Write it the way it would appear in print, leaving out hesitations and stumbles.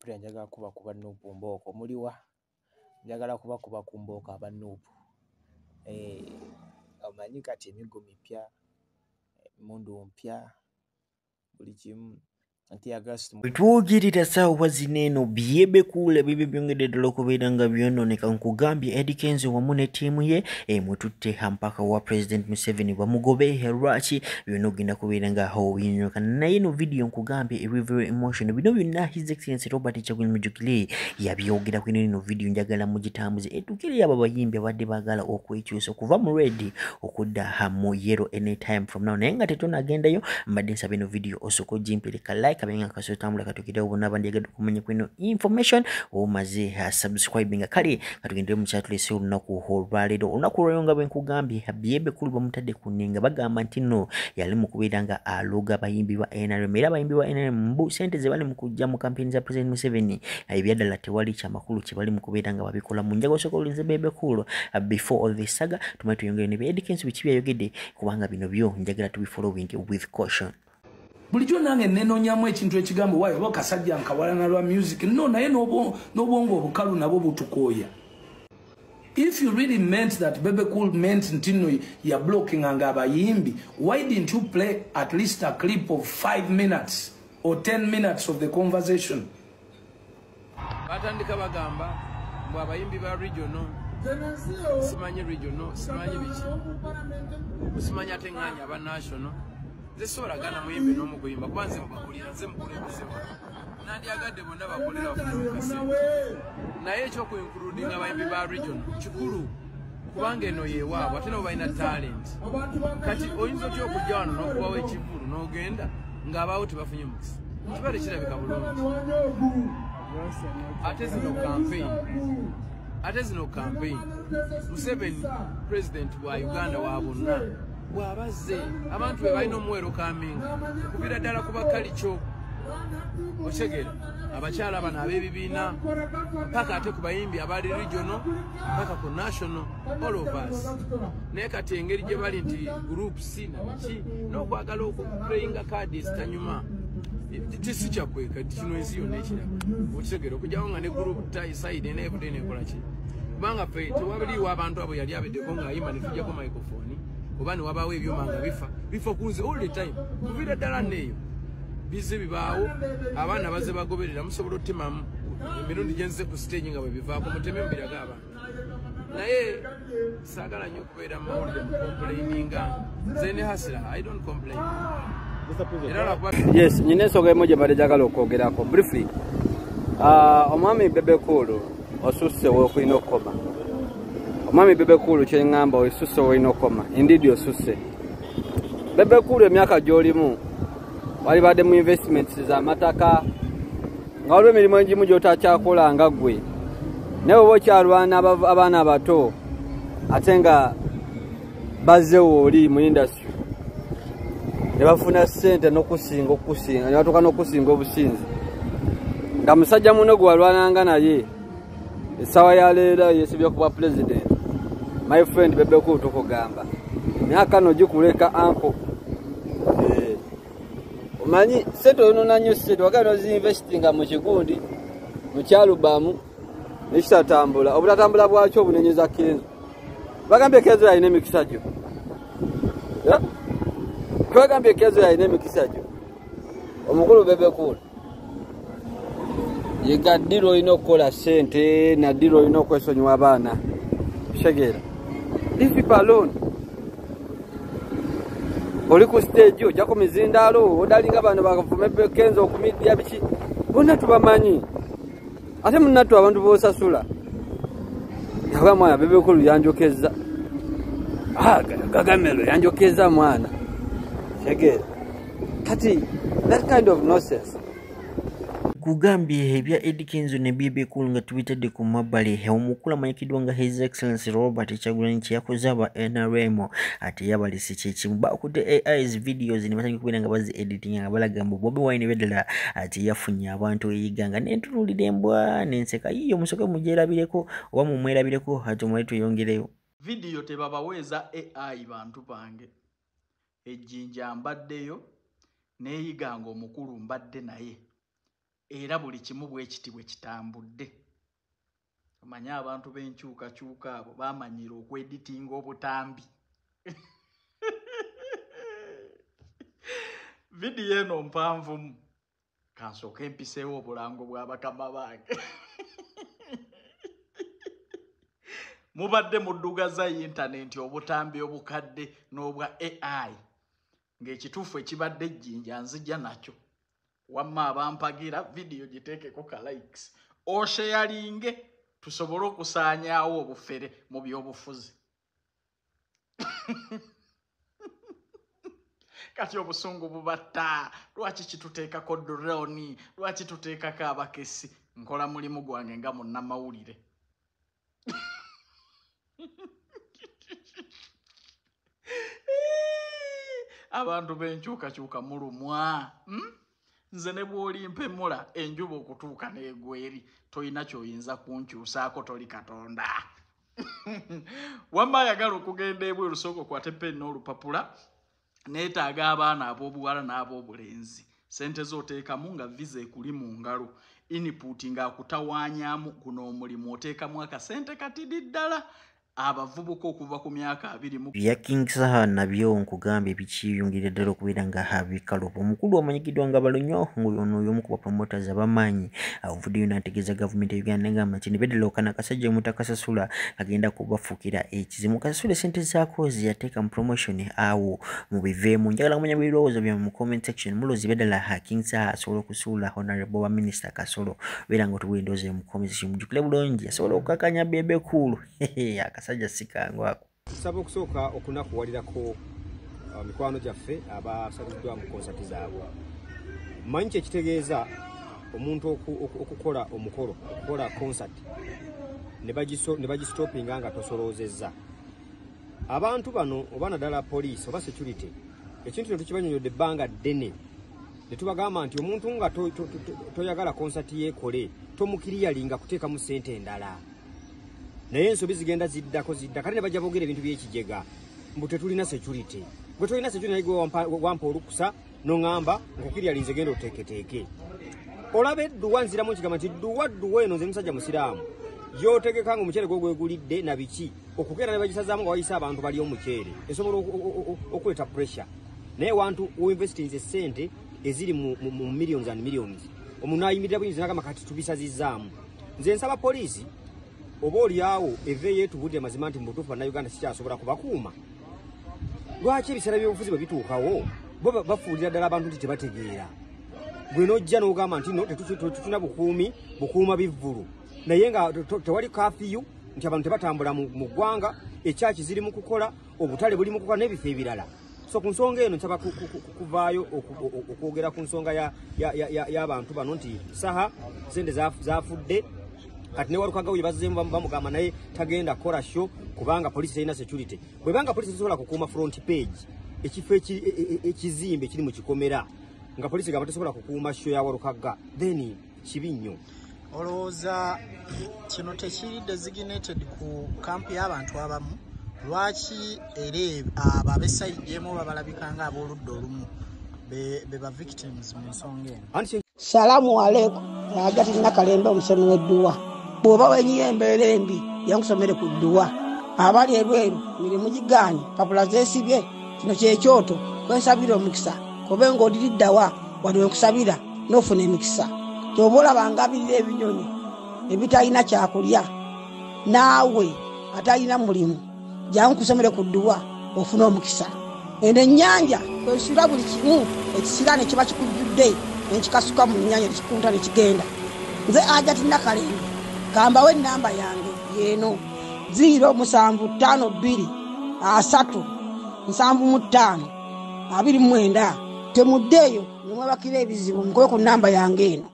Pulira njagala kuba Nuupu Mbooko muliwa njagala kuba ku Mbooko aba Nuupu omanyi kati emigo mipya emmundu mpya buli kimu Twogirira ssaawa zino eno byebekuula bibyo byongedde ddala okubeera nga byonooneka nkugambye Eddie Kenzo wamu ne ttiimu ye mututte mpaka wa President Museveni bamugobe lwaki byonna ogenda kubeera nga obinyoka naye no video nkugambye very emotional bino byonna His Excellency Robert Kyagulanyi Mujugire yabyogera ku ino video njagala mugitambuze etukire abo bayimbi abadde baagala okwekyusa okuva mu red okudda mu yellow anytime from now naye nga tetunagendayo mbadde nsaba ino video osoko jimpereka like abenga kasotambula katukidde obona abandi yagala kumenya kwino information omaze subscribing kale katugendere mu chat lese olunaku olwaleero olunaku lwayonga bwenkugambye byebekulu bamutadde ku nninga bagamba nti no yali mu kubeera nga aluga abayimbi ba NRM era abayimbi ba NRM mbu sente ze bali mu kujja mu kampeni za President Museveni ebyaddala tewali kyamakulu kye bali mu kubeera nga babikola mu njago sokolinze bebekulu before all this saga tumaye tuyongere ne Eddie Kenzo biki byayogedde kubanga bino byo njagala tubifollowing with caution. Bulijjo nange nenonyamu ekintu ekigambo wayo oba kasajja nkawalana lwa music no naye n'obwongo obukalu nabo butukooya. If you really meant that Bebe Cool meant ntino ya blocking anga abayimbi, why didn't you play at least a clip of 5 minutes or 10 minutes of the conversation? Batandika bagamba mbu abayimbi ba regional simanyi regional simanyi biki simanyi atenganya aba national zesola gana muyimbi n'omuguyimba kubanze mbakulira nze mukulembeze nandi agadde bonna bakulira ofukase naye ekyoku including abayimbi ba region kikulu kubanga eno yewaabwe ate nabo balina talent kati oyinza otya okujja wano n'okubawo ekivulu n'ogenda ng'abaawo tebafunye mukisa kibale kirabika bulungi ate zino campaign Museveni president wa Uganda wa bonna bw'abazze abantu be balina omuwero kaminga okubira ddala kuba kalico otegera abakyala bano ab'ebibiina mpaka ate ku bayimbi abali regional mpaka ku national all of us naye kati engeri gye bali nti group C naki n'okwagala okuplayinga kaadi ezitanyuma tisi kyakweka kino ensi yonna ekiraba okitegera okujjawo nga ne group side neebudde nekola ki kubanga ffe tewabaliwo abantu abo yali abeddeko ng'ayimba ne tujjako microphone oba ne wabaawo ebyuma nga bifa kunze all the time kuvira ddala neeyo bize bibaawo abaana baze bagoberera musobola otemamu emirundi gye nze ku stage nga bwe bivaako muteme mubiraga abantu naye saagala nnyo okubeera mu mawulire mu complaininga nze ne hasira I don't complain. Yes, nyine ensonga emu gye mbadde njagala okwogerako briefly. Omwami Bebe Cool osusse w'okulina okukoma. Omwami Bebe Cool kye ngamba osusse w'olina okukoma. Indeed osusse. Bebe Cool emyaka gy'olimu wali badde mu investments z'amataka nga waliwo emirimu egimu gy'otakyakola nga ggwe. Naye oba okyalwana abaana abato ate nga bazze wooli mu industry ne bafuna ssente n'okusinga ne batuuka n'okusinga obusinzi nga musajja muno gwe walwananga naye essaawa ya leero yeesibye kuba president my friend Bebe Cool tukugamba myaka no gikuleka anko omanyi ssente oyonona nnyo ssente wagala nozinvestinga mu kigundi mu kyalubamu nekitatambula obutatambula bwakyo obunenyeza Kenzo bagambye Kenzo yalina emikisa gyo twagambye Kenzo yalina emikisa gyo omukulu Bebe Cool yega ddiro olina okukola ssente na ddiro olina okwesonyiwa abaana kitegeera leave people alone. Oli ku stage ojja ku mizindaalo odalinga bano bakavume Kenzo okumidia biki bonna tubamanyi ate munnattu abantu boosasula yaba mwana Bebe Cool yanjokeza gagamelo yanjokeza mwana kitegeera kati that kind of nonsense. Kugambye ebya Eddie Kenzo ne Bebe Cool nga tubitadde ku mabbali omukulu amanyikiddwa nga His Excellency Robert Kyagulanyi yakoze aba NRM ate yabalisi kyekimu bakudde AI's videos ne batandika kubeera nga bazi editing nga balaga mbu Bobi Wine beddala ate yafunye abantu eyiganga n'entunulira embwa n'enseka yiyo musoke mugyerabireko oba mumwerabireko ate omwali tuyongereyo video tebabaweeza AI bantu bange ejjinja mbaddeyo neeyiganga omukulu mbadde naye era buli kimu bwe kiti bwe kitambudde. Omanyi abantu b'enkyukakyuka abo bamanyira okweditinga obutambi. Vidiyo eno mpanvumu kansooka empiseewo obulango bwa bakama bange. Mubadde muddugaza yintaneti obutambi obukadde n'obwa AI ng'ekituufu ekibadde ejjinja nzija nakyo. Wamma abampagira vidiyo giteekeko ka likes osheyalinge tusobole okusaanyaawo obufere mu by'obufuzi. Kati obusungu bubatta, lwaki kituteekako drone, lwaki tuteekako abakesi, nkola mulimu gwange nga munnamawulire. Abantu b'enkyukakyuka mulumwa. Nze ne bw'olimpemula enjuba okutuuka n'egweri toyina ky'oyinza kunkyusaako toli Katonda. Wamma ayagala okugenda ebweru sooka okwate peni n'olupapula neetaaga abaana ab'obuwala n'ab'obulenzi. Sente z'oteekamu nga visa ekuli mu ngalo. Input ng'akutawaanyaamu guno omulimu oteekamu akasente katidi ddala. Abavubuka okuva ku myaka 20 bya King Saha nabyo nkugambye bikiyungirira ddala okubeera nga habikalopo. Omukulu amanyikiddwa nga Balonyo ono y'omu ku promoters abamanyi avuddeyo n'ategeeza gavumenti y'Uganda ngamba nti nibeddala okana kasajja mutakasasula agenda kubafuukira ekizimu. Kasasula sente zaako ziyateeka mu promotion awo mu biveemu. Njagala kumanya ebirowoozo byammwe mu comment section. Muloozi beddala King Saha asobola okusuula Honorable wa Minister Kasolo. Beera nga otuwa endowooza mu comment section. Mujjukire bulungi asobola okukakanya Bebe Cool. Akasajja sikangu ako. Tusaba okusooka okunakuwalirako mikwano gyaffe abasabiddwa mu konsati zaabwe. Manyi kyekitegeeza omuntu okukola omukolo okukola concert ne bagistopinga nga tosoloozezza. Abantu bano oba naddala police oba security ekintu kino tukibanyonyodde ebbanga ddene ne tubagamba nti omuntu nga toyagala concert yeekole tomukiriyalinga kuteekamu ssente endala. Naye ensobi zigenda zidda kale ne bajja boogera ebintu by'ekijega mbu tetulina security. Gwe tolina security naye gwe wampa olukusa n'oŋŋamba nkukiryalinze genda oteeketeeke. Olaba edduwa nziramu nkigamba nti dduwa eno nze musajja musiraamu y'otegeka nga omuceere gwe gwegulidde na biki okukeera ne bagisazaamu nga wayisa abantu bali omuceere esobola okuleta pressure. Naye wantu uinvestinze ssente eziri mu millions and millions omuntu ayimirira buyinza n'agamba kati tubisazizzaamu. Nze nsaba poliisi oba oliawo eveeyo etubudde amazima nti mu butuufu bannayuganda sikyasobola kubakuuma. Lwaki ebiseera by'obufuzi bwe bituukawo bo bafuulira ddala abantu nti tebategeera. Gwe n'ojja n'ogamba nti no tetulina bukuuma bivvulu naye nga tewali kafiyu nti abantu tebatambula mu ggwanga ekyaki ziri mu kukola obutale buli mu kukola n'ebifo ebirala. So ku nsonga eno nsaba kuvaayo okwogera ku nsonga y'abantu bano nti Saha sente zafudde. Kati ne walukaga we bazzeemu bamugamba naye tagenda kola show kubanga police ina security. Bwebanga police tesobola kukuuma front page ekifo ekizimbe kiri mu kikomera nga police gamba tesobola kukuuma show ya walukaga then kibi nnyo. Olowooza kino tekiri designated ku kampi y'abantu abamu lwaki ere ababesayijjemu babalabikanga ab'oludda olumu be ba victims mu nsonga eno. Salamu alaikum Hajati Nakalembe omusomi w'edduwa. Bw'oba wenyiye embeera embi yankusomere ku dduwa. Abali ebweru mirimu gigaanye papula zeesibye kino kyekyoto kwensabira omukisa kobe ng'odiriddawa wali wenkusabira n'ofuna emikisa. Ky'oba olabanga abirira ebinyonyi ebitalina kyakulya naawe atalina mulimu jangu kusomere ku dduwa ofuna omukisa. Eno ennyanja kwesula buli kimu ekisira ne kiba kikujjudde nekikasuka mu nnyanja nekikunta nekigenda. Nze Hajati Nakalembe kambawo ennamba yange yeeno 0752375 temuddeeyo ne mwebakira ebizibu mukole ku nnamba yange eno.